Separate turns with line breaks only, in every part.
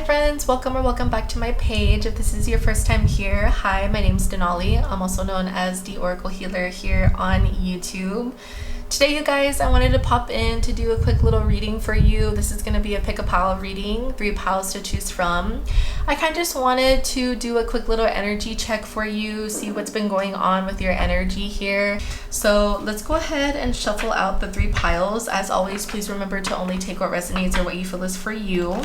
friends, welcome or welcome back to my page. If this is your first time here, hi, my name's Denali. I'm also known as DeeOracleHealer here on YouTube. Today, you guys, I wanted to pop in to do a quick little reading for you. This is going to be a pick a pile reading, 3 piles to choose from. I kind of just wanted to do a quick little energy check for you, see what's been going on with your energy here. So let's go ahead and shuffle out the 3 piles. As always, please remember to only take what resonates or what you feel is for you.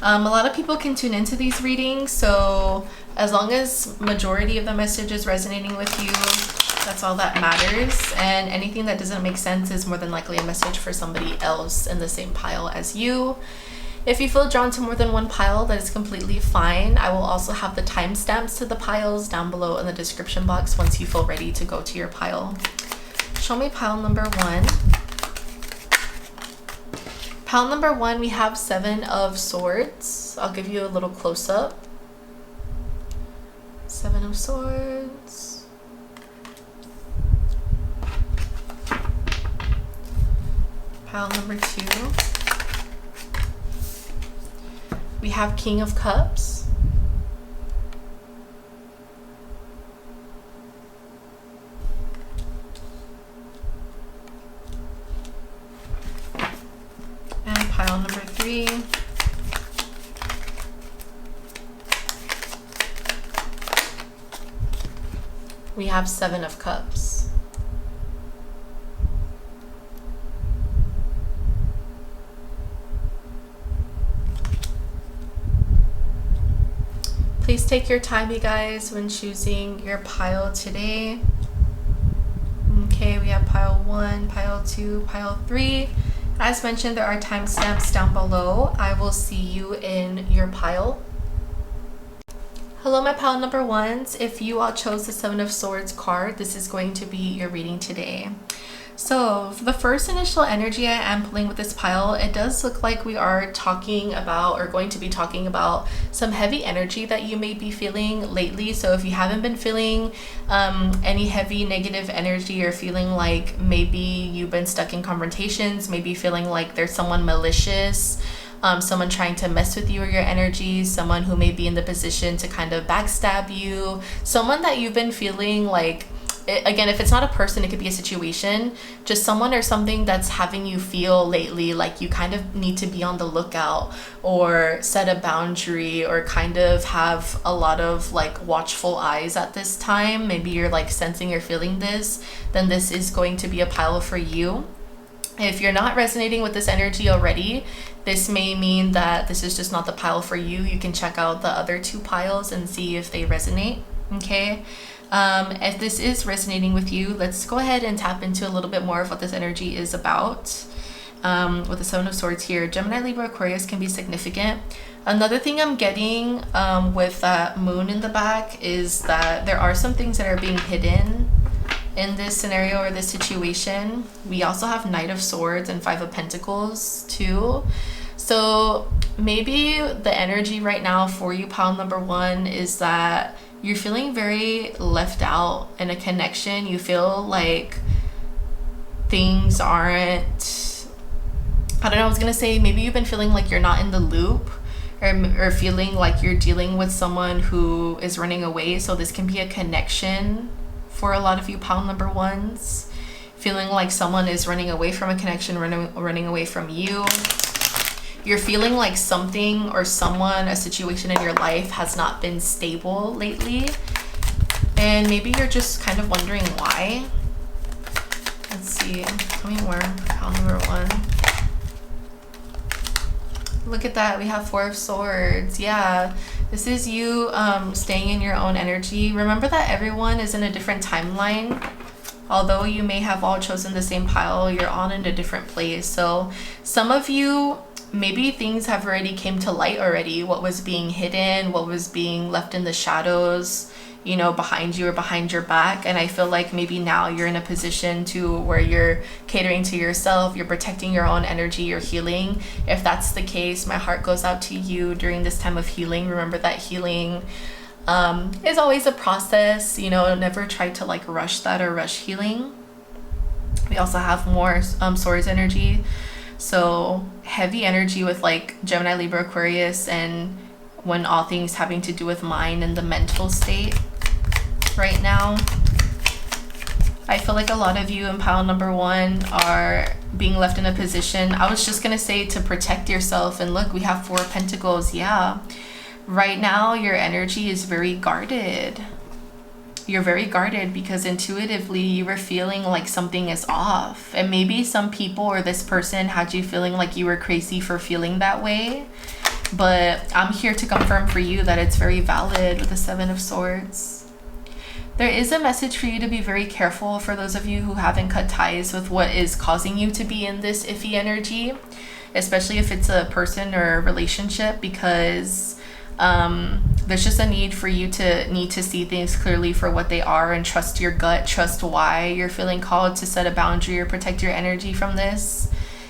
A lot of people can tune into these readings, so as long as majority of the message is resonating with you, that's all that matters. And anything that doesn't make sense is more than likely a message for somebody else in the same pile as you. If you feel drawn to more than one pile, that is completely fine. I will also have the timestamps to the piles down below in the description box once you feel ready to go to your pile. Show me pile number 1. Pile number 1, we have 7 of Swords. I'll give you a little close-up. 7 of Swords. Pile number 2, we have King of Cups. And pile number 3, we have 7 of Cups. Please take your time, you guys, when choosing your pile today. Okay, we have pile 1, pile 2, pile 3. As mentioned, there are timestamps down below. I will see you in your pile. Hello, my pile number 1s. If you all chose the 7 of Swords card, this is going to be your reading today. So for the first initial energy I am pulling with this pile, it does look like we are talking about or going to be talking about some heavy energy that you may be feeling lately. So if you haven't been feeling any heavy negative energy or feeling like maybe you've been stuck in confrontations, maybe feeling like there's someone malicious, someone trying to mess with you or your energy, someone who may be in the position to kind of backstab you, someone that you've been feeling like, again, if it's not a person, it could be a situation, just someone or something that's having you feel lately like you kind of need to be on the lookout or set a boundary or kind of have a lot of like watchful eyes at this time. Maybe you're like sensing or feeling this, then this is going to be a pile for you. If you're not resonating with this energy already, this may mean that this is just not the pile for you. You can check out the other 2 piles and see if they resonate, okay? If this is resonating with you, let's go ahead and tap into a little bit more of what this energy is about. With the 7 of Swords here, Gemini, Libra, Aquarius can be significant. Another thing I'm getting with that moon in the back is that there are some things that are being hidden in this scenario or this situation. We also have Knight of Swords and 5 of Pentacles too. So maybe the energy right now for you, pile number 1, is that you're feeling very left out in a connection. You feel like things aren't, I don't know, I was gonna say maybe you've been feeling like you're not in the loop or feeling like you're dealing with someone who is running away. So this can be a connection for a lot of you pile number 1s. Feeling like someone is running away from a connection, running away from you. You're feeling like something or someone, a situation in your life has not been stable lately. And maybe you're just kind of wondering why. Let's see, tell me more, pile number 1. Look at that, we have 4 of Swords. Yeah, this is you staying in your own energy. Remember that everyone is in a different timeline. Although you may have all chosen the same pile, you're all in a different place. So some of you, maybe things have already came to light already. What was being hidden, what was being left in the shadows, you know, behind you or behind your back. And I feel like maybe now you're in a position to where you're catering to yourself, you're protecting your own energy, you're healing. If that's the case, my heart goes out to you during this time of healing. Remember that healing is always a process, you know, never try to like rush that or rush healing. We also have more Swords energy. So heavy energy with like Gemini, Libra, Aquarius, and when all things having to do with mind and the mental state right now. I feel like a lot of you in pile number 1 are being left in a position, I was just gonna say, to protect yourself. And look, we have 4 of Pentacles. Yeah, right now your energy is very guarded. You're very guarded because intuitively you were feeling like something is off, and maybe some people or this person had you feeling like you were crazy for feeling that way. But I'm here to confirm for you that it's very valid with the 7 of Swords. There is a message for you to be very careful for those of you who haven't cut ties with what is causing you to be in this iffy energy, especially if it's a person or a relationship, because there's just a need for you to see things clearly for what they are and trust your gut, trust why you're feeling called to set a boundary or protect your energy from this,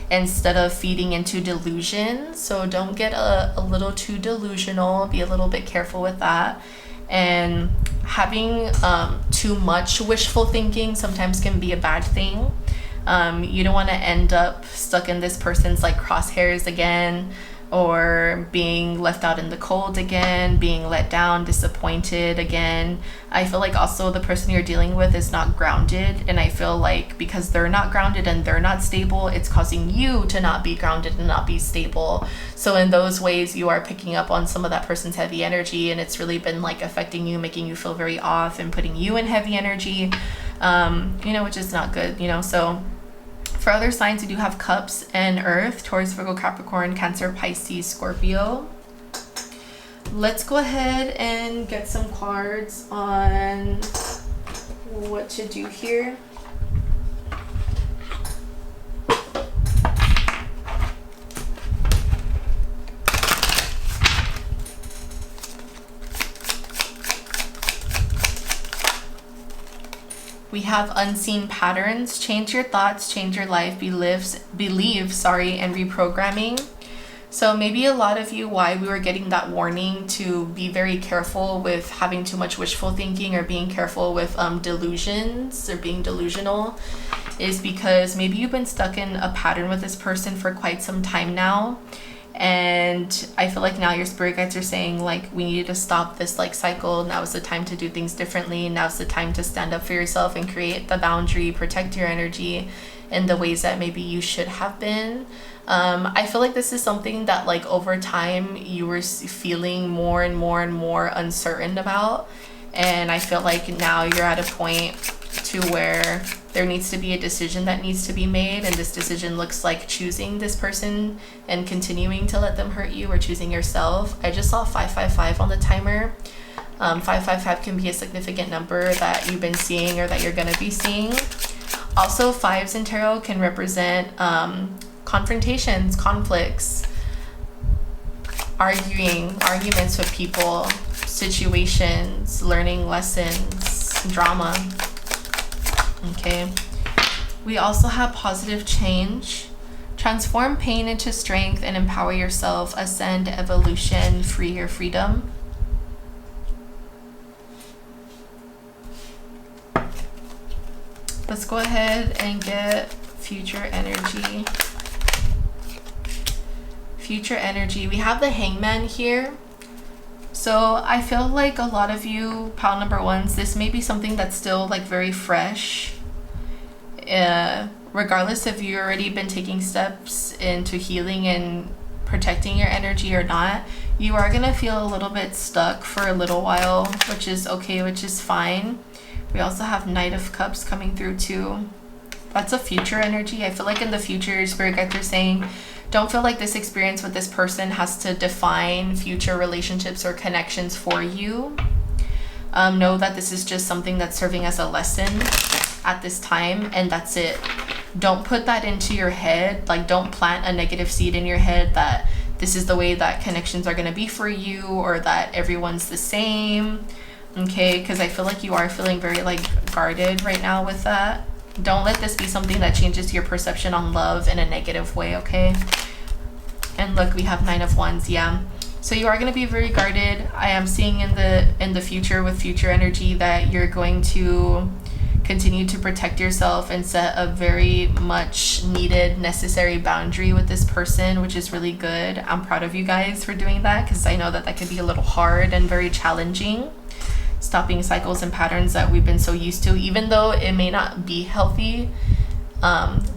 instead of feeding into delusion. So don't get a little too delusional. Be a little bit careful with that. And having too much wishful thinking sometimes can be a bad thing. You don't want to end up stuck in this person's like crosshairs again, or being left out in the cold again, being let down, disappointed again. I feel like also the person you're dealing with is not grounded, and I feel like because they're not grounded and they're not stable, it's causing you to not be grounded and not be stable. So in those ways, you are picking up on some of that person's heavy energy, and it's really been like affecting you, making you feel very off and putting you in heavy energy, which is not good, So for other signs, we do have Cups and Earth, Taurus, Virgo, Capricorn, Cancer, Pisces, Scorpio. Let's go ahead and get some cards on what to do here. We have unseen patterns. Change your thoughts, change your life, believe, and reprogramming. So maybe a lot of you, why we were getting that warning to be very careful with having too much wishful thinking or being careful with delusions or being delusional, is because maybe you've been stuck in a pattern with this person for quite some time now. And I feel like now your spirit guides are saying like, we need to stop this like cycle. Now is the time to do things differently. Now's the time to stand up for yourself and create the boundary, protect your energy in the ways that maybe you should have been. I feel like this is something that like over time you were feeling more and more and more uncertain about. And I feel like now you're at a point to where there needs to be a decision that needs to be made, and this decision looks like choosing this person and continuing to let them hurt you, or choosing yourself. I just saw 555 on the timer. 555 can be a significant number that you've been seeing or that you're going to be seeing. Also, 5s in tarot can represent confrontations, conflicts, arguments with people, situations, learning lessons, drama. Okay, we also have positive change. Transform pain into strength and empower yourself. Ascend, evolution, free your freedom. Let's go ahead and get future energy. Future energy. We have the Hangman here. So I feel like a lot of you, pile number 1s, this may be something that's still like very fresh. Regardless if you've already been taking steps into healing and protecting your energy or not, you are going to feel a little bit stuck for a little while, which is okay, which is fine. We also have Knight of Cups coming through too. That's a future energy. I feel like in the future, spirit guides are saying, don't feel like this experience with this person has to define future relationships or connections for you. Know that this is just something that's serving as a lesson at this time, and that's it. Don't put that into your head. Like, don't plant a negative seed in your head that this is the way that connections are going to be for you, or that everyone's the same. Okay, because I feel like you are feeling very like guarded right now with that. Don't let this be something that changes your perception on love in a negative way, okay? And look, we have 9 of Wands, yeah. So you are going to be very guarded. I am seeing in the future with future energy that you're going to continue to protect yourself and set a very much needed, necessary boundary with this person, which is really good. I'm proud of you guys for doing that, because I know that that could be a little hard and very challenging. Stopping cycles and patterns that we've been so used to, even though it may not be healthy.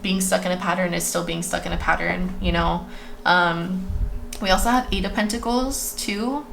Being stuck in a pattern is still being stuck in a pattern, you know. We also have 8 of Pentacles too.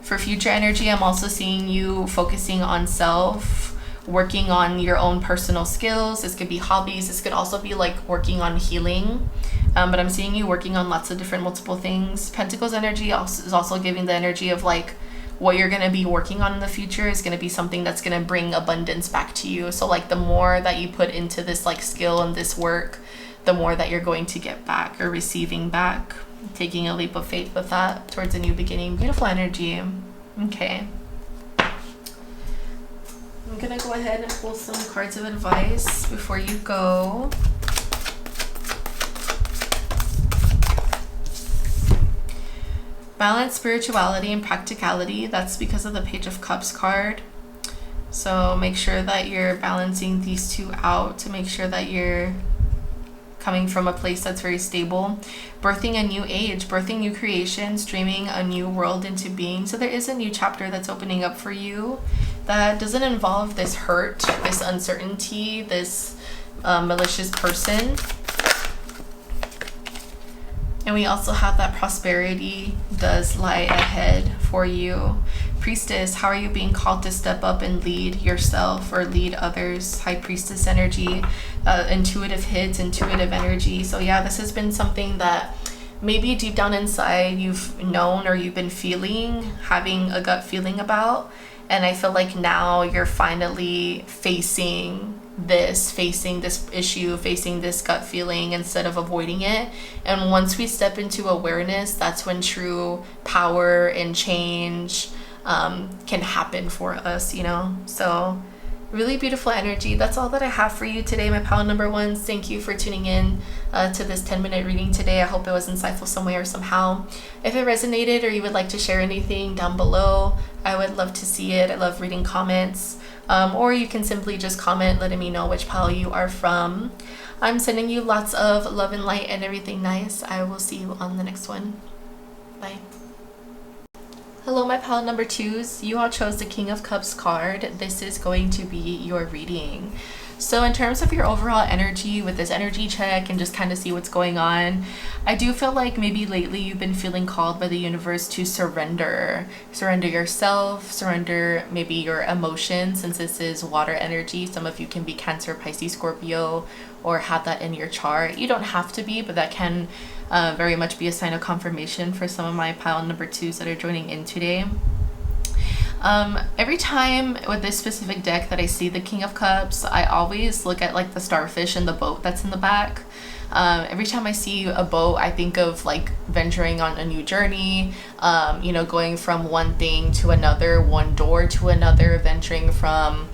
For future energy, I'm also seeing you focusing on self, working on your own personal skills. This could be hobbies. This could also be like working on healing. But I'm seeing you working on lots of different multiple things. Pentacles energy is also giving the energy of like what you're going to be working on in the future is going to be something that's going to bring abundance back to you. So like the more that you put into this like skill and this work, the more that you're going to get back or receiving back. Taking a leap of faith with that towards a new beginning. Beautiful energy. Okay. I'm gonna go ahead and pull some cards of advice before you go. Balance spirituality and practicality. That's because of the Page of Cups card. So make sure that you're balancing these two out to make sure that you're coming from a place that's very stable. Birthing a new age, birthing new creations, dreaming a new world into being. So there is a new chapter that's opening up for you that doesn't involve this hurt, this uncertainty, this malicious person. And we also have that prosperity does lie ahead for you. Priestess, how are you being called to step up and lead yourself or lead others? High Priestess energy, intuitive hits, intuitive energy. So yeah, this has been something that maybe deep down inside you've known or you've been feeling, having a gut feeling about. And I feel like now you're finally facing this issue, facing this gut feeling instead of avoiding it. And once we step into awareness, that's when true power and change can happen for us, you know. So really beautiful energy. That's all that I have for you today, my pile number ones. Thank you for tuning in to this 10-minute reading today. I hope it was insightful some way or somehow. If it resonated or you would like to share anything down below, I would love to see it. I love reading comments. Or you can simply just comment letting me know which pile you are from. I'm sending you lots of love and light and everything nice. I will see you on the next one. Bye. Hello, my pile number twos. You all chose the King of Cups card. This is going to be your reading. So in terms of your overall energy with this energy check and just kind of see what's going on, I do feel like maybe lately you've been feeling called by the universe to surrender. Surrender yourself, surrender maybe your emotions, since this is water energy. Some of you can be Cancer, Pisces, Scorpio, or have that in your chart. You don't have to be, but that can very much be a sign of confirmation for some of my pile number twos that are joining in today. Every time with this specific deck that I see the King of Cups, I always look at like the starfish and the boat that's in the back. Every time I see a boat, I think of like venturing on a new journey, you know, going from one thing to another, one door to another, venturing from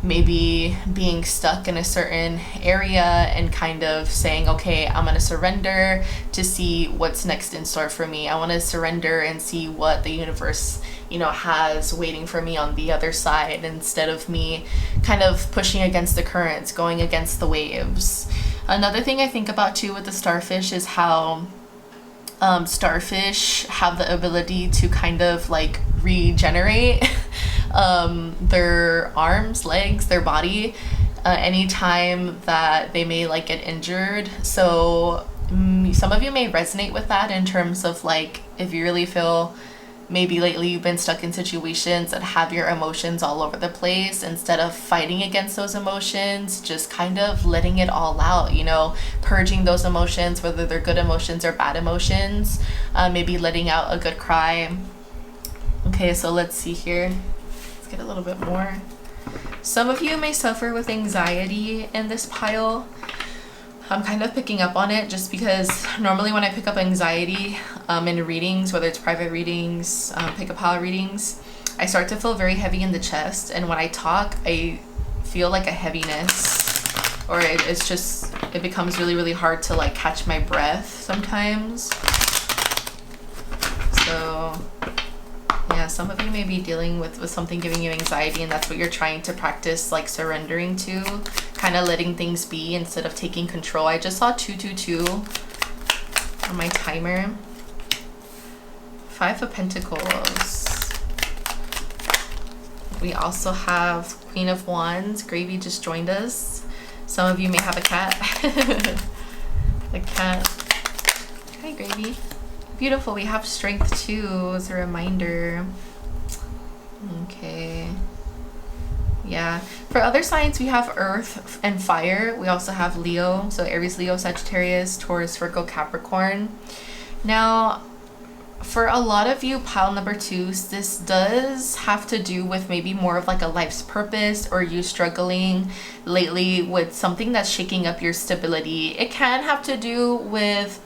maybe being stuck in a certain area and kind of saying, okay, I'm going to surrender to see what's next in store for me. I want to surrender and see what the universe, you know, has waiting for me on the other side, instead of me kind of pushing against the currents, going against the waves. Another thing I think about too with the starfish is how starfish have the ability to kind of like regenerate their arms, legs, their body anytime that they may like get injured. So some of you may resonate with that in terms of like if you really feel maybe lately you've been stuck in situations that have your emotions all over the place. Instead of fighting against those emotions, just kind of letting it all out, you know, purging those emotions, whether they're good emotions or bad emotions, maybe letting out a good cry. Okay, so let's see here. Let's get a little bit more. Some of you may suffer with anxiety in this pile. I'm kind of picking up on it just because normally when I pick up anxiety in readings, whether it's private readings, pick a pile readings, I start to feel very heavy in the chest. And when I talk, I feel like a heaviness, or it becomes really, really hard to like catch my breath sometimes. So yeah, some of you may be dealing with something giving you anxiety, and that's what you're trying to practice, like surrendering to, kind of letting things be instead of taking control. I just saw 222 on my timer. 5 of Pentacles. We also have Queen of Wands. Gravy just joined us. Some of you may have a cat. A cat. Hi, Gravy. Beautiful. We have Strength too as a reminder. Okay. Yeah. For other signs, we have Earth and Fire. We also have Leo. So Aries, Leo, Sagittarius, Taurus, Virgo, Capricorn. Now, for a lot of you pile number 2s, this does have to do with maybe more of like a life's purpose, or you struggling lately with something that's shaking up your stability. It can have to do with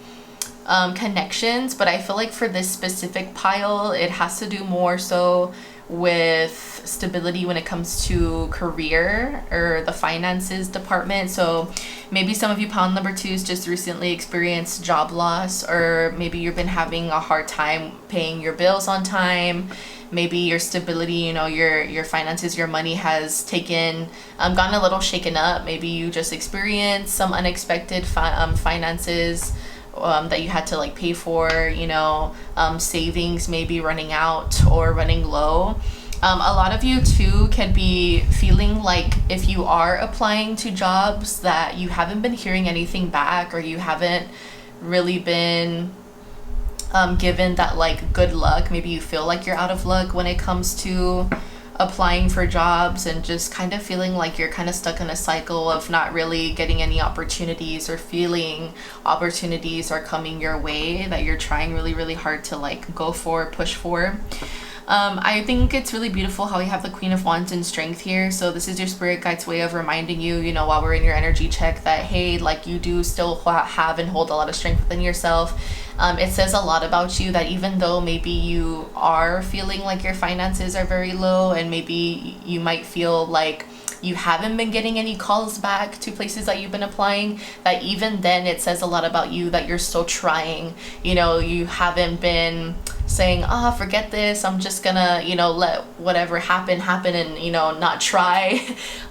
connections, but I feel like for this specific pile, it has to do more so with stability when it comes to career or the finances department. So maybe some of you pile number 2s just recently experienced job loss, or maybe you've been having a hard time paying your bills on time. Maybe your stability, you know, your finances, your money has gotten a little shaken up. Maybe you just experienced some unexpected finances that you had to like pay for, you know, savings maybe running out or running low. A lot of you too can be feeling like if you are applying to jobs that you haven't been hearing anything back, or you haven't really been given that like good luck. Maybe you feel like you're out of luck when it comes to applying for jobs, and just kind of feeling like you're kind of stuck in a cycle of not really getting any opportunities, or feeling opportunities are coming your way that you're trying really, really hard to like go for, push for. I think it's really beautiful how we have the Queen of Wands and Strength here. So this is your spirit guide's way of reminding you, you know, while we're in your energy check, that hey, like you do still have and hold a lot of strength within yourself. It says a lot about you that even though maybe you are feeling like your finances are very low, and maybe you might feel like you haven't been getting any calls back to places that you've been applying, that even then it says a lot about you that you're still trying. You know, you haven't been saying, forget this, I'm just gonna, you know, let whatever happen and, you know, not try.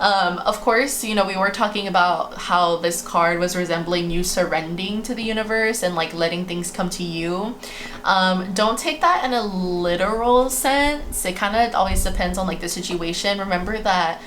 Of course, you know, we were talking about how this card was resembling you surrendering to the universe and like letting things come to you. Don't take that in a literal sense. It kind of always depends on like the situation. Remember that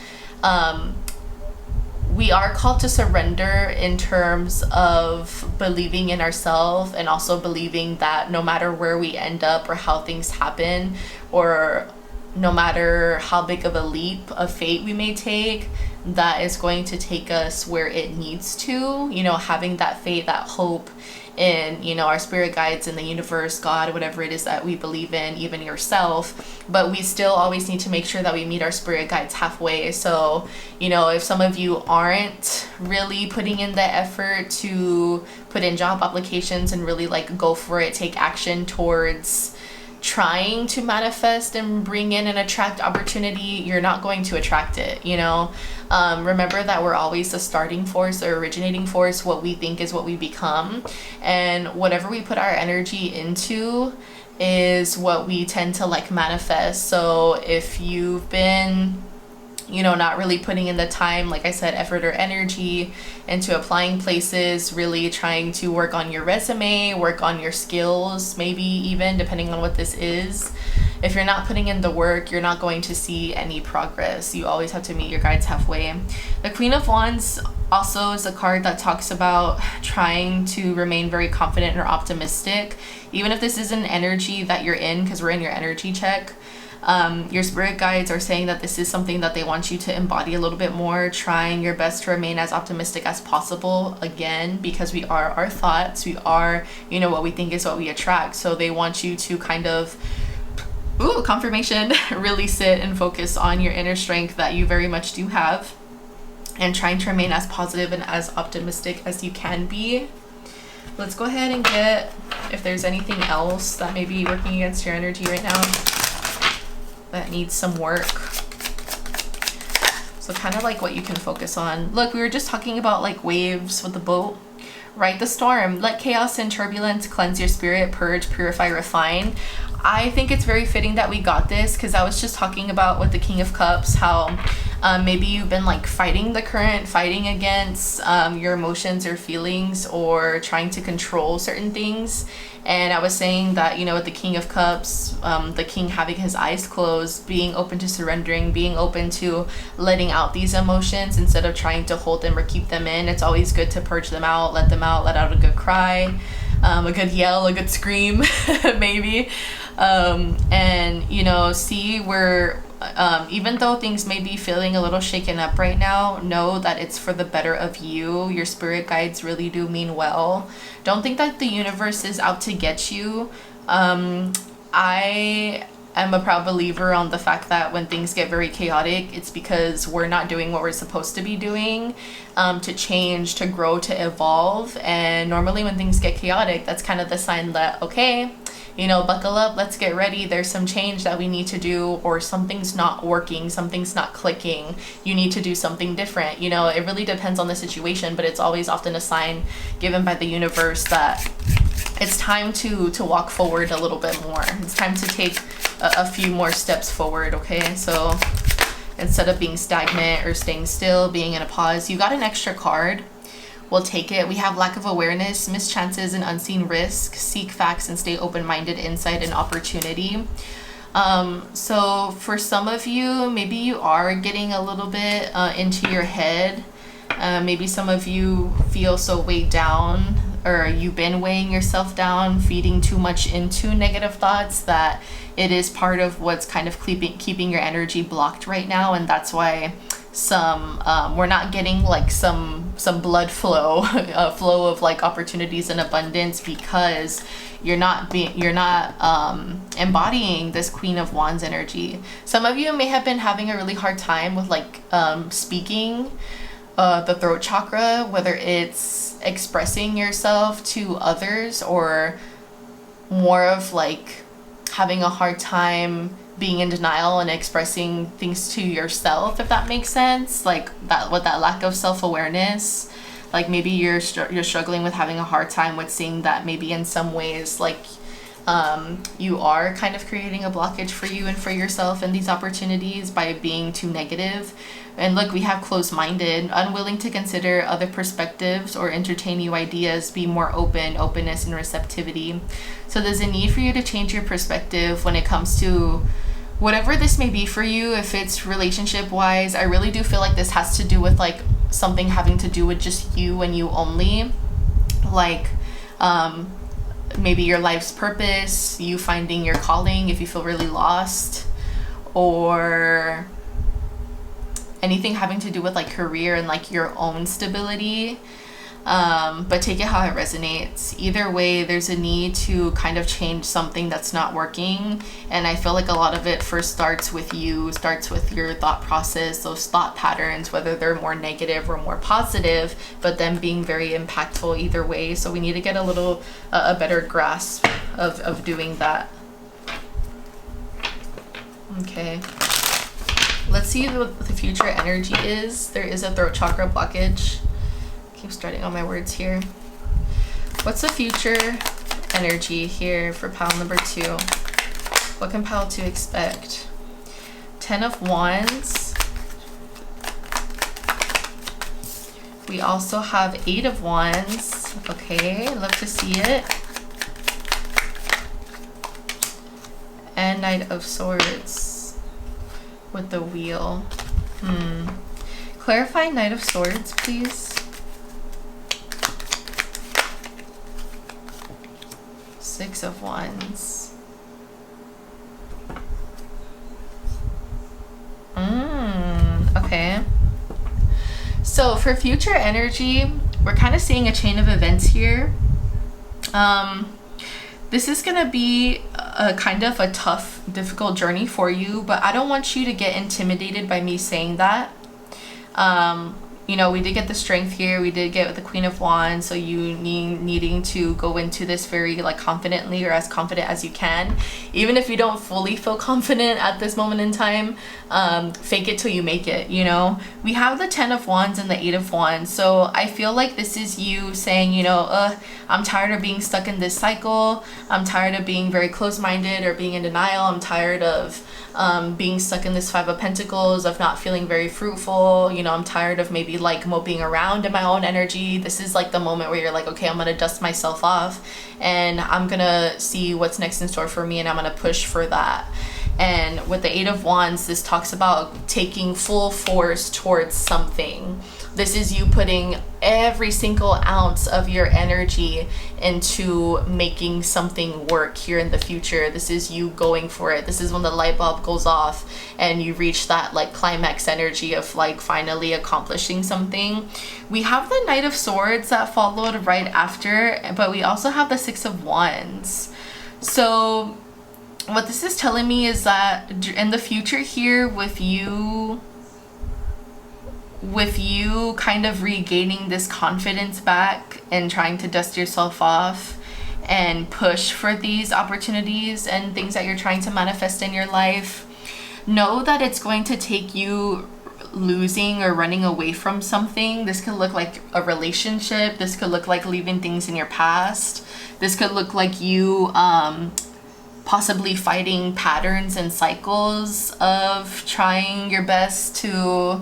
we are called to surrender in terms of believing in ourselves, and also believing that no matter where we end up or how things happen, or no matter how big of a leap of fate we may take, that is going to take us where it needs to. You know, having that faith, that hope in, you know, our spirit guides, in the universe, God, whatever it is that we believe in, even yourself. But we still always need to make sure that we meet our spirit guides halfway. So, you know, if some of you aren't really putting in the effort to put in job applications and really like go for it, take action towards trying to manifest and bring in and attract opportunity, you're not going to attract it, you know. Remember that we're always the starting force or originating force. What we think is what we become, and whatever we put our energy into is what we tend to like manifest. So if you've been, you know, not really putting in the time, like I said, effort or energy into applying places, really trying to work on your resume, work on your skills, maybe even depending on what this is. If you're not putting in the work, you're not going to see any progress. You always have to meet your guides halfway. The Queen of Wands also is a card that talks about trying to remain very confident or optimistic, even if this is an energy that you're in, because we're in your energy check. Your spirit guides are saying that this is something that they want you to embody a little bit more, trying your best to remain as optimistic as possible, again, because we are our thoughts. We are, you know, what we think is what we attract. So they want you to kind of, confirmation, really sit and focus on your inner strength that you very much do have, and trying to remain as positive and as optimistic as you can be. Let's go ahead and get if there's anything else that may be working against your energy right now that needs some work. So kind of like what you can focus on. Look, we were just talking about like waves with the boat. Ride the storm. Let chaos and turbulence cleanse your spirit, purge, purify, refine. I think it's very fitting that we got this, because I was just talking about with the King of Cups how maybe you've been like fighting the current, fighting against your emotions or feelings, or trying to control certain things. And I was saying that, you know, with the King of Cups, the king having his eyes closed, being open to surrendering, being open to letting out these emotions instead of trying to hold them or keep them in. It's always good to purge them out, let them out, let out a good cry, a good yell, a good scream, maybe. And, you know, see where even though things may be feeling a little shaken up right now, know that it's for the better of you. Your spirit guides really do mean well. Don't think that the universe is out to get you. I am a proud believer on the fact that when things get very chaotic, it's because we're not doing what we're supposed to be doing, to change, to grow, to evolve. And normally when things get chaotic, that's kind of the sign that, okay, you know, buckle up, let's get ready. There's some change that we need to do, or something's not working, something's not clicking. You need to do something different. You know, it really depends on the situation, but it's always often a sign given by the universe that it's time to walk forward a little bit more. It's time to take a few more steps forward, okay? So instead of being stagnant or staying still, being in a pause, you got an extra card. We'll take it. We have lack of awareness, missed chances, and unseen risk. Seek facts and stay open-minded, insight and opportunity. So for some of you, maybe you are getting a little bit into your head. Maybe some of you feel so weighed down, or you've been weighing yourself down, feeding too much into negative thoughts, that it is part of what's kind of keeping your energy blocked right now. And that's why we're not getting like some blood flow, flow of like opportunities and abundance, because you're not embodying this Queen of Wands energy. Some of you may have been having a really hard time with like speaking the throat chakra, whether it's expressing yourself to others, or more of like having a hard time being in denial and expressing things to yourself, if that makes sense. Like that, with that lack of self-awareness, like maybe you're struggling with having a hard time with seeing that maybe in some ways like you are kind of creating a blockage for you and for yourself in these opportunities by being too negative. And look, we have closed-minded, unwilling to consider other perspectives or entertain new ideas, be more open, openness and receptivity. So there's a need for you to change your perspective when it comes to whatever this may be for you. If it's relationship-wise, I really do feel like this has to do with like something having to do with just you and you only. Like maybe your life's purpose, you finding your calling if you feel really lost, or anything having to do with like career and like your own stability. But take it how it resonates. Either way, there's a need to kind of change something that's not working. And I feel like a lot of it first starts with you, starts with your thought process, those thought patterns, whether they're more negative or more positive, but them being very impactful either way. So we need to get a better grasp of doing that. Okay. Let's see what the future energy is. There is a throat chakra blockage. Keep starting on my words here. What's the future energy here for pile number 2? What can pile 2 expect? 10 of Wands. We also have 8 of Wands. Okay, love to see it. And Knight of Swords with the wheel. Clarify Knight of Swords, please. 6 of Wands. Okay. So for future energy, we're kind of seeing a chain of events here. This is going to be a kind of a tough, difficult journey for you, but I don't want you to get intimidated by me saying that. you know, we did get the strength here, we did get the Queen of Wands, so you needing to go into this very like confidently, or as confident as you can, even if you don't fully feel confident at this moment in time. Fake it till you make it, you know. We have the 10 of Wands and the 8 of Wands, so I feel like this is you saying, you know, I'm tired of being stuck in this cycle, I'm tired of being very close-minded or being in denial, I'm tired of being stuck in this 5 of Pentacles, of not feeling very fruitful, you know, I'm tired of maybe like moping around in my own energy. This is like the moment where you're like, okay, I'm gonna dust myself off and I'm gonna see what's next in store for me, and I'm gonna push for that. And with the 8 of Wands, this talks about taking full force towards something. This is you putting every single ounce of your energy into making something work here in the future. This is you going for it. This is when the light bulb goes off and you reach that like climax energy of like finally accomplishing something. We have the Knight of Swords that followed right after, but we also have the 6 of Wands. So what this is telling me is that in the future here, with you kind of regaining this confidence back and trying to dust yourself off and push for these opportunities and things that you're trying to manifest in your life, know that it's going to take you losing or running away from something. This could look like a relationship, this could look like leaving things in your past, this could look like you possibly fighting patterns and cycles of trying your best to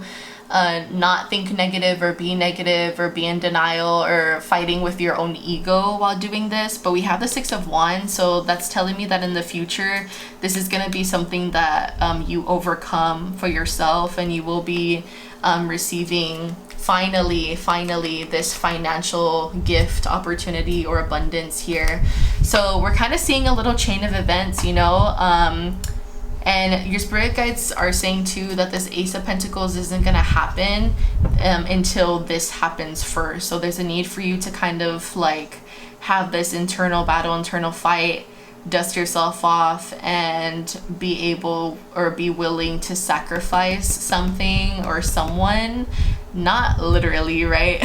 not think negative or be in denial, or fighting with your own ego while doing this. But we have the 6 of Wands, so that's telling me that in the future this is going to be something that you overcome for yourself, and you will be receiving finally this financial gift, opportunity, or abundance here. So we're kind of seeing a little chain of events, you know, and your spirit guides are saying too that this Ace of Pentacles isn't going to happen until this happens first. So there's a need for you to kind of like have this internal battle, internal fight, dust yourself off, and be able or be willing to sacrifice something or someone. Not literally, right?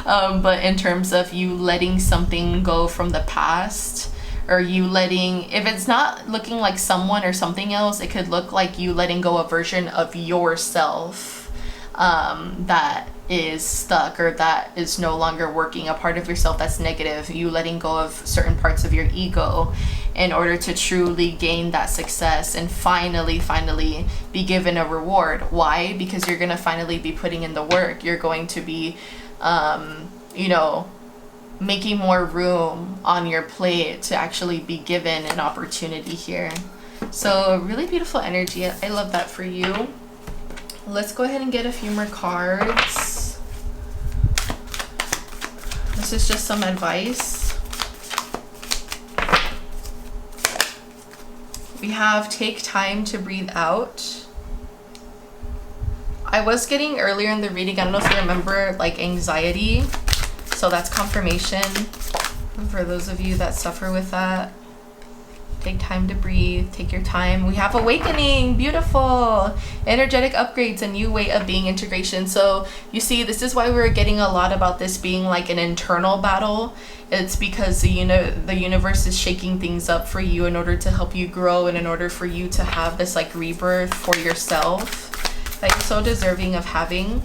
But in terms of you letting something go from the past, or you letting, if it's not looking like someone or something else, it could look like you letting go a version of yourself that is stuck, or that is no longer working, a part of yourself that's negative. You letting go of certain parts of your ego in order to truly gain that success and finally be given a reward. Why? Because you're gonna finally be putting in the work. You're going to be you know, making more room on your plate to actually be given an opportunity here. So really beautiful energy. I love that for you. Let's go ahead and get a few more cards. This is just some advice. We have take time to breathe out. I was getting earlier in the reading, I don't know if you remember, like anxiety. So that's confirmation for those of you that suffer with that. Take time to breathe, take your time. We have awakening, beautiful. Energetic upgrades, a new way of being, integration. So you see, this is why we're getting a lot about this being like an internal battle. It's because the universe is shaking things up for you in order to help you grow, and in order for you to have this like rebirth for yourself that you're so deserving of having.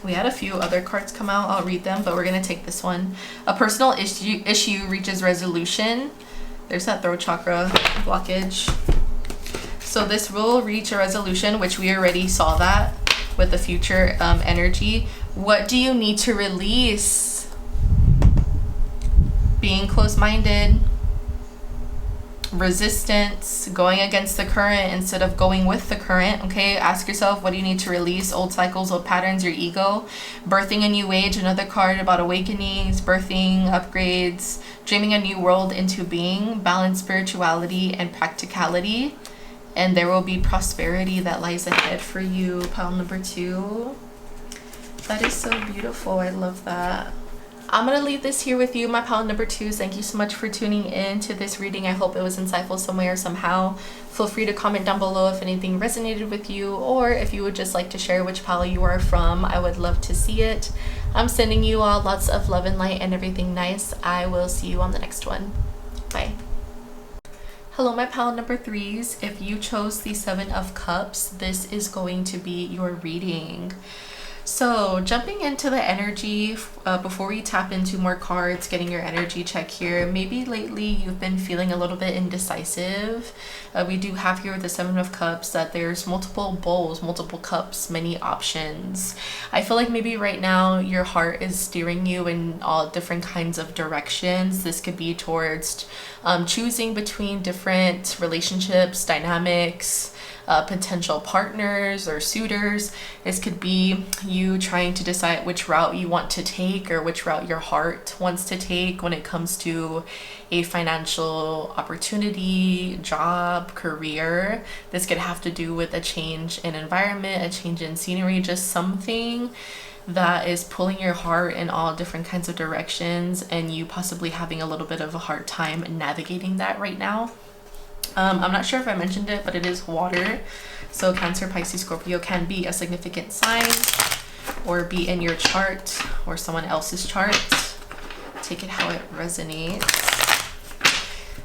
We had a few other cards come out. I'll read them, but we're going to take this one. A personal issue reaches resolution. There's that throat chakra blockage. So this will reach a resolution, which we already saw that with the future energy. What do you need to release? Being closed-minded, resistance, going against the current instead of going with the current. Okay, ask yourself, what do you need to release? Old cycles, old patterns, your ego. Birthing a new age, another card about awakenings, birthing, upgrades, dreaming a new world into being, balance spirituality and practicality, and there will be prosperity that lies ahead for you. Pile number 2. That is so beautiful. I love that. I'm gonna leave this here with you, my pile number 2s. Thank you so much for tuning in to this reading. I hope it was insightful some way or somehow. Feel free to comment down below if anything resonated with you, or if you would just like to share which pile you are from. I would love to see it. I'm sending you all lots of love and light and everything nice. I will see you on the next one. Bye. Hello, my pile number 3s. If you chose the 7 of Cups, this is going to be your reading. So jumping into the energy, before we tap into more cards, getting your energy check here, maybe lately you've been feeling a little bit indecisive. We do have here with the 7 of Cups that there's multiple bowls, multiple cups, many options. I feel like maybe right now your heart is steering you in all different kinds of directions. This could be towards choosing between different relationships, dynamics, potential partners or suitors. This could be you trying to decide which route you want to take or which route your heart wants to take when it comes to a financial opportunity, job, career. This could have to do with a change in environment, a change in scenery, just something that is pulling your heart in all different kinds of directions, and you possibly having a little bit of a hard time navigating that right now. I'm not sure if I mentioned it, but it is water. So Cancer, Pisces, Scorpio can be a significant sign or be in your chart or someone else's chart. Take it how it resonates.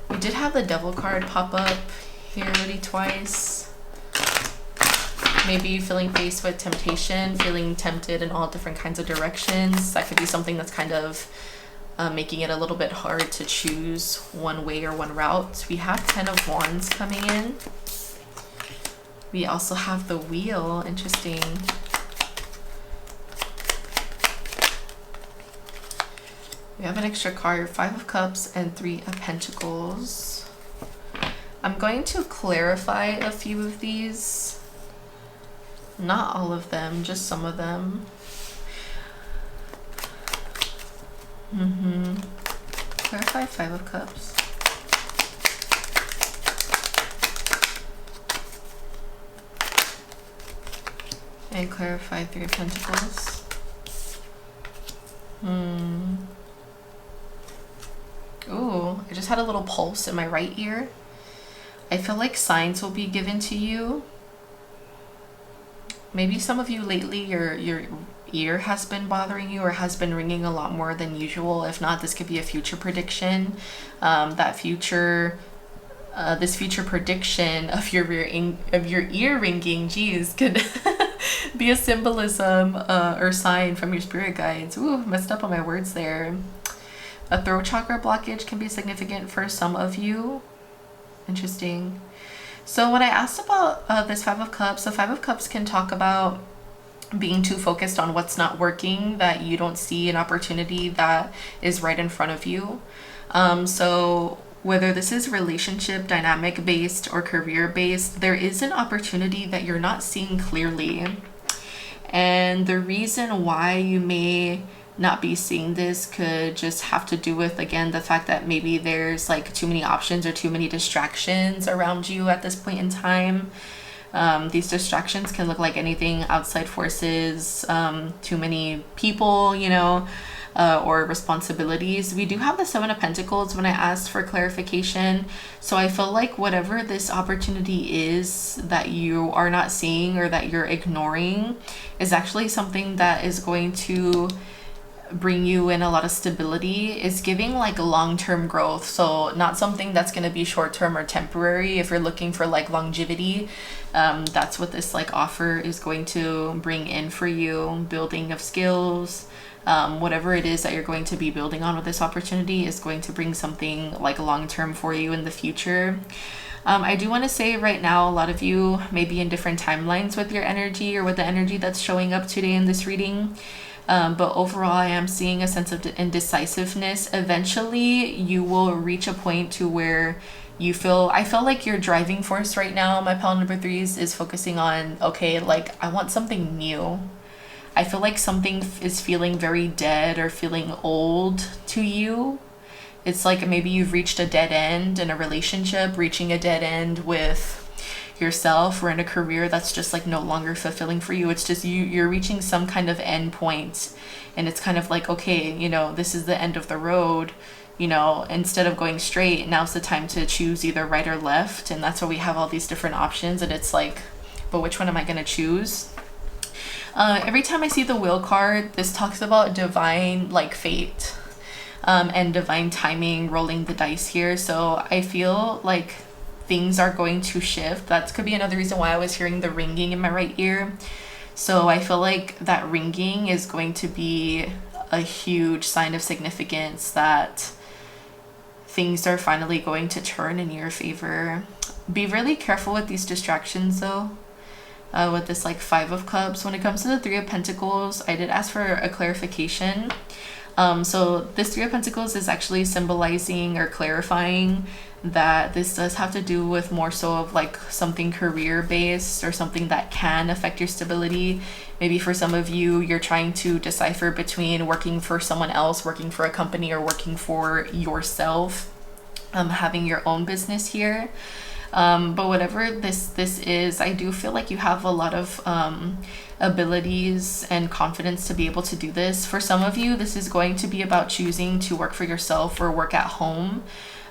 We did have the Devil card pop up here already twice. Maybe feeling faced with temptation, feeling tempted in all different kinds of directions. That could be something that's kind of making it a little bit hard to choose one way or one route. We have 10 of Wands coming in. We also have the Wheel. Interesting. We have an extra card, 5 of Cups and 3 of Pentacles. I'm going to clarify a few of these. Not all of them, just some of them. Clarify 5 of Cups. And clarify 3 of Pentacles. Ooh, I just had a little pulse in my right ear. I feel like signs will be given to you. Maybe some of you lately, your ear has been bothering you or has been ringing a lot more than usual. If not, this could be a future prediction. This future prediction of your ear ringing, geez, could be a symbolism or sign from your spirit guides. Ooh, messed up on my words there. A throat chakra blockage can be significant for some of you. Interesting. So when I asked about this 5 of Cups, the 5 of Cups can talk about being too focused on what's not working, that you don't see an opportunity that is right in front of you. So whether this is relationship, dynamic based or career based, there is an opportunity that you're not seeing clearly. And the reason why you may not be seeing this could just have to do with, again, the fact that maybe there's like too many options or too many distractions around you at this point in time. These distractions can look like anything: outside forces, too many people, you know, or responsibilities. We do have the 7 of Pentacles when I asked for clarification. So I feel like whatever this opportunity is that you are not seeing or that you're ignoring is actually something that is going to bring you in a lot of stability. Is giving like long-term growth, so not something that's going to be short-term or temporary. If you're looking for like longevity, that's what this like offer is going to bring in for you. Building of skills, whatever it is that you're going to be building on with this opportunity is going to bring something like long-term for you in the future. I do want to say right now, a lot of you may be in different timelines with your energy or with the energy that's showing up today in this reading. But overall, I am seeing a sense of indecisiveness. Eventually, you will reach a point to where I feel like your driving force right now, my pile number 3s, is focusing on, okay, like I want something new. I feel like something is feeling very dead or feeling old to you. It's like maybe you've reached a dead end in a relationship, reaching a dead end with yourself or in a career that's just like no longer fulfilling for you. It's just you're reaching some kind of end point, and it's kind of like, okay, you know, this is the end of the road. You know, instead of going straight, now's the time to choose either right or left. And that's why we have all these different options, and it's like, but which one am I going to choose? Every time I see the wheel card, this talks about divine like fate, and divine timing, rolling the dice here. So I feel like things are going to shift. That could be another reason why I was hearing the ringing in my right ear. So I feel like that ringing is going to be a huge sign of significance that things are finally going to turn in your favor. Be really careful with these distractions though. With this like 5 of Cups. When it comes to the 3 of Pentacles, I did ask for a clarification. So this 3 of Pentacles is actually symbolizing or clarifying that this does have to do with more so of like something career based or something that can affect your stability. Maybe for some of you, you're trying to decipher between working for someone else, working for a company, or working for yourself, having your own business here. But whatever this is, I do feel like you have a lot of abilities and confidence to be able to do this. For some of you, this is going to be about choosing to work for yourself or work at home.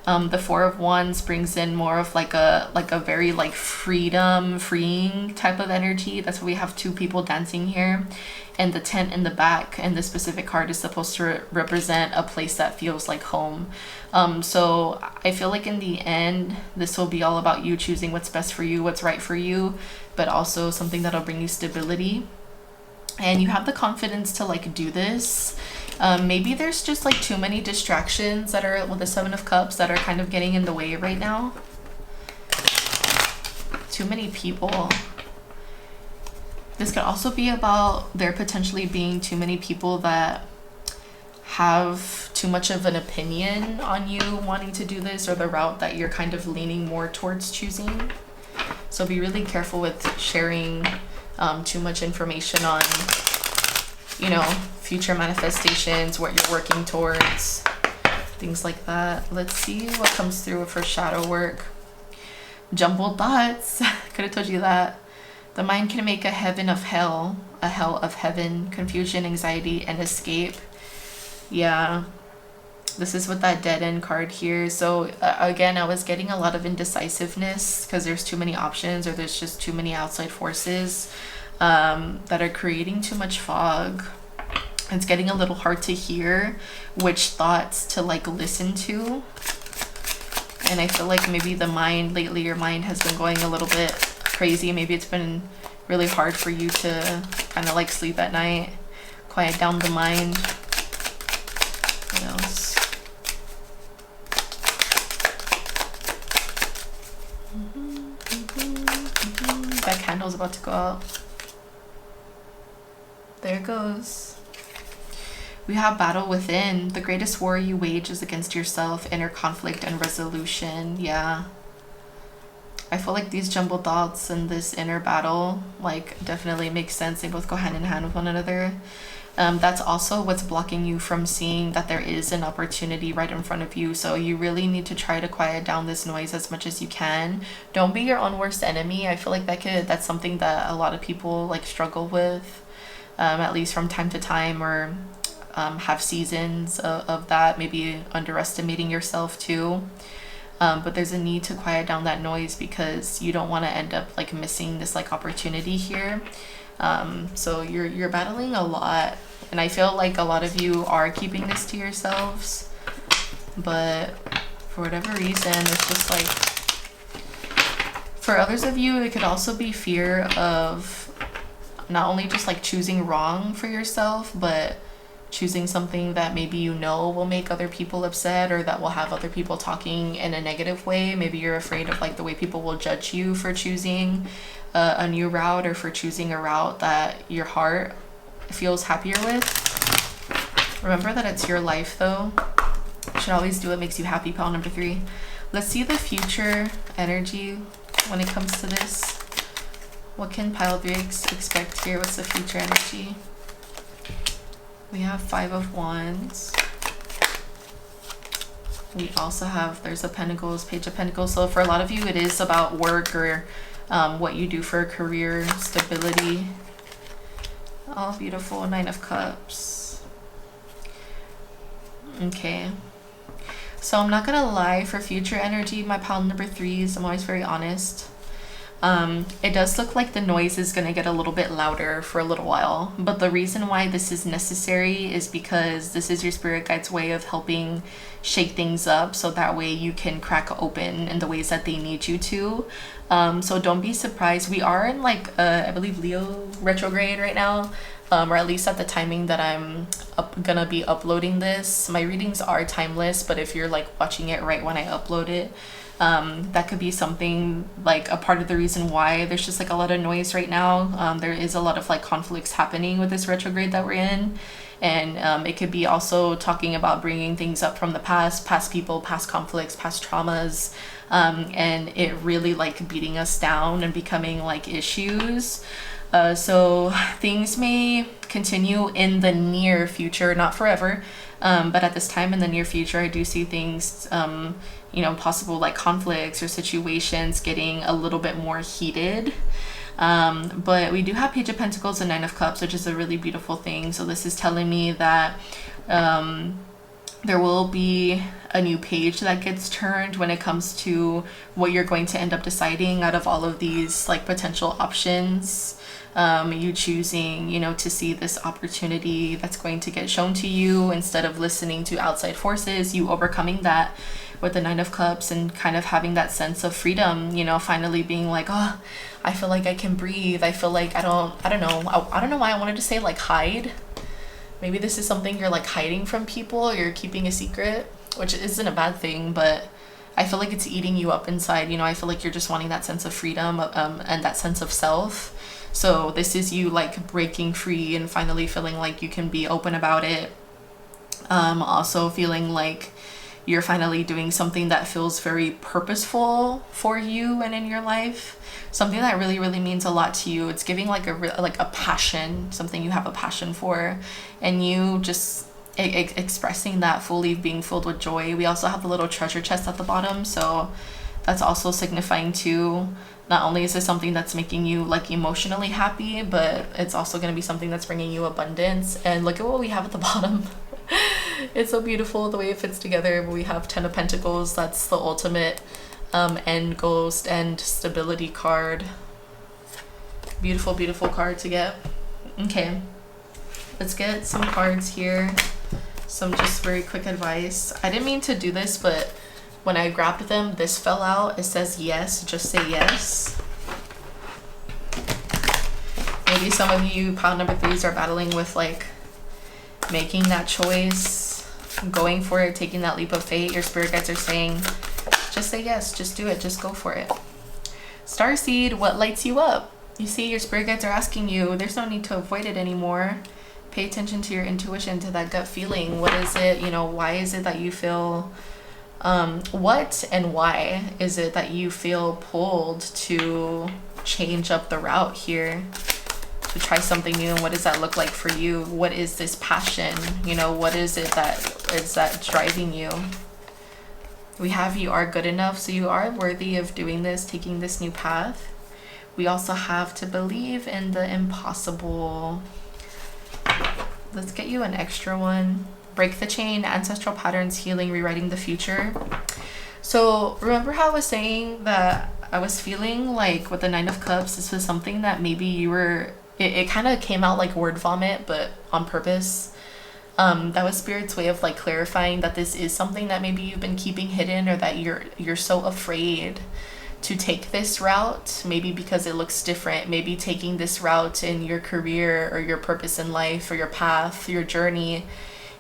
The 4 of Wands brings in more of like a very like freeing type of energy. That's why we have 2 people dancing here, and the tent in the back, and this specific card is supposed to represent a place that feels like home. So I feel like in the end, this will be all about you choosing what's best for you, what's right for you, but also something that'll bring you stability. And you have the confidence to like do this. Maybe there's just like too many distractions that are with the 7 of Cups that are kind of getting in the way right now. Too many people. This could also be about there potentially being too many people that have too much of an opinion on you wanting to do this, or the route that you're kind of leaning more towards choosing. So be really careful with sharing too much information on, you know, future manifestations, what you're working towards, things like that. Let's see what comes through for shadow work. Jumbled thoughts. Could have told you that. The mind can make a heaven of hell, a hell of heaven, confusion, anxiety, and escape. Yeah, this is with that dead end card here. So again, I was getting a lot of indecisiveness because there's too many options, or there's just too many outside forces that are creating too much fog. It's getting a little hard to hear which thoughts to like listen to. And I feel like maybe the mind lately, your mind has been going a little bit crazy. Maybe it's been really hard for you to kind of like sleep at night, quiet down the mind. What else? That candle's about to go out. There it goes. We have battle within. The greatest war you wage is against yourself, inner conflict and resolution. Yeah. I feel like these jumbled thoughts and this inner battle like definitely makes sense. They both go hand in hand with one another. That's also what's blocking you from seeing that there is an opportunity right in front of you. So you really need to try to quiet down this noise as much as you can. Don't be your own worst enemy. I feel like that's something that a lot of people like struggle with, at least from time to time, or have seasons of that, maybe underestimating yourself too. But there's a need to quiet down that noise because you don't want to end up like missing this like opportunity here. So you're battling a lot, and I feel like a lot of you are keeping this to yourselves, but for whatever reason, it's just like, for others of you, it could also be fear of not only just like choosing wrong for yourself, but choosing something that maybe you know will make other people upset, or that will have other people talking in a negative way. Maybe you're afraid of like the way people will judge you for choosing a new route, or for choosing a route that your heart feels happier with. Remember that it's your life though. You should always do what makes you happy. Pile number 3. Let's see the future energy when it comes to this. What can pile 3 expect here? What's the future energy? We have 5 of Wands. We also have, there's a Pentacles, Page of Pentacles. So for a lot of you, it is about work, or what you do for a career, stability. Oh, beautiful. 9 of Cups. Okay. So I'm not gonna lie, for future energy, my pile number 3s, I'm always very honest. It does look like the noise is going to get a little bit louder for a little while, but the reason why this is necessary is because this is your spirit guide's way of helping shake things up, so that way you can crack open in the ways that they need you to. So don't be surprised. We are in like I believe Leo retrograde right now, or at least at the timing that I'm gonna be uploading this. My readings are timeless, but if you're like watching it right when I upload it, that could be something like a part of the reason why there's just like a lot of noise right now. There is a lot of like conflicts happening with this retrograde that we're in, and it could be also talking about bringing things up from the past people, past conflicts, past traumas, and it really like beating us down and becoming like issues. So things may continue in the near future, not forever, but at this time in the near future, I do see things, possible like conflicts or situations getting a little bit more heated. But we do have Page of Pentacles and 9 of Cups, which is a really beautiful thing. So this is telling me that there will be a new page that gets turned when it comes to what you're going to end up deciding out of all of these like potential options. You choosing, to see this opportunity that's going to get shown to you instead of listening to outside forces, you overcoming that with the 9 of Cups and kind of having that sense of freedom, finally being like, oh, I feel like I can breathe. I feel like I don't know why I wanted to say like hide. Maybe this is something you're like hiding from people, or you're keeping a secret, which isn't a bad thing, but I feel like it's eating you up inside. I feel like you're just wanting that sense of freedom, and that sense of self. So this is you like breaking free and finally feeling like you can be open about it. Also feeling like you're finally doing something that feels very purposeful for you and in your life. Something that really, really means a lot to you. It's giving like a passion, something you have a passion for, and you just expressing that fully, being filled with joy. We also have the little treasure chest at the bottom, so that's also signifying too, not only is this something that's making you like emotionally happy, but it's also going to be something that's bringing you abundance. And look at what we have at the bottom. It's so beautiful the way it fits together. We have 10 of Pentacles. That's the ultimate end ghost and stability card. Beautiful, beautiful card to get. Okay, let's get some cards here. Some just very quick advice. I didn't mean to do this, but when I grabbed them, this fell out. It says yes, just say yes. Maybe some of you pile number 3s are battling with like making that choice, going for it, taking that leap of faith. Your spirit guides are saying, just say yes, just do it, just go for it. Starseed, what lights you up? You see, your spirit guides are asking you, there's no need to avoid it anymore. Pay attention to your intuition, to that gut feeling. What is it, why is it that you feel, what and why is it that you feel pulled to change up the route here, to try something new? And what does that look like for you? What is this passion? What is it that driving you? We have you are good enough, so you are worthy of doing this, taking this new path. We also have to believe in the impossible. Let's get you an extra one. Break the chain, ancestral patterns, healing, rewriting the future. So remember how I was saying that I was feeling like with the 9 of Cups, this was something that maybe you were, it kind of came out like word vomit, but on purpose. That was Spirit's way of like clarifying that this is something that maybe you've been keeping hidden, or that you're so afraid to take this route, maybe because it looks different. Maybe taking this route in your career or your purpose in life or your path, your journey,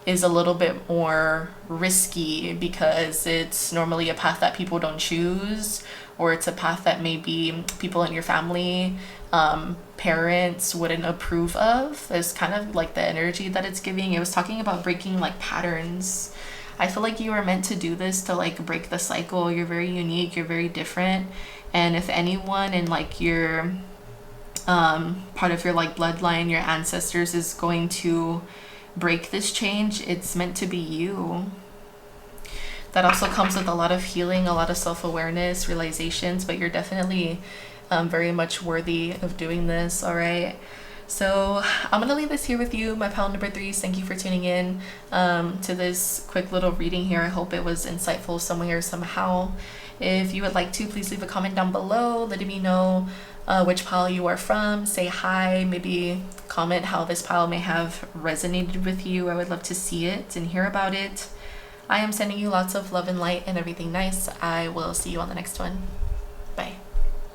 is a little bit more risky because it's normally a path that people don't choose, or it's a path that maybe people in your family, parents wouldn't approve of. It's kind of like the energy that it's giving. It was talking about breaking like patterns. I feel like you were meant to do this to like break the cycle. You're very unique, you're very different. And if anyone in like your part of your like bloodline, your ancestors, is going to break this change, it's meant to be you. That also comes with a lot of healing, a lot of self-awareness, realizations, but you're definitely very much worthy of doing this. All right. So I'm gonna leave this here with you, my pile number 3. Thank you for tuning in to this quick little reading here. I hope it was insightful some way or somehow. If you would like to, please leave a comment down below letting me know which pile you are from. Say hi, maybe comment how this pile may have resonated with you. I would love to see it and hear about it. I am sending you lots of love and light and everything nice. I will see you on the next one. Bye.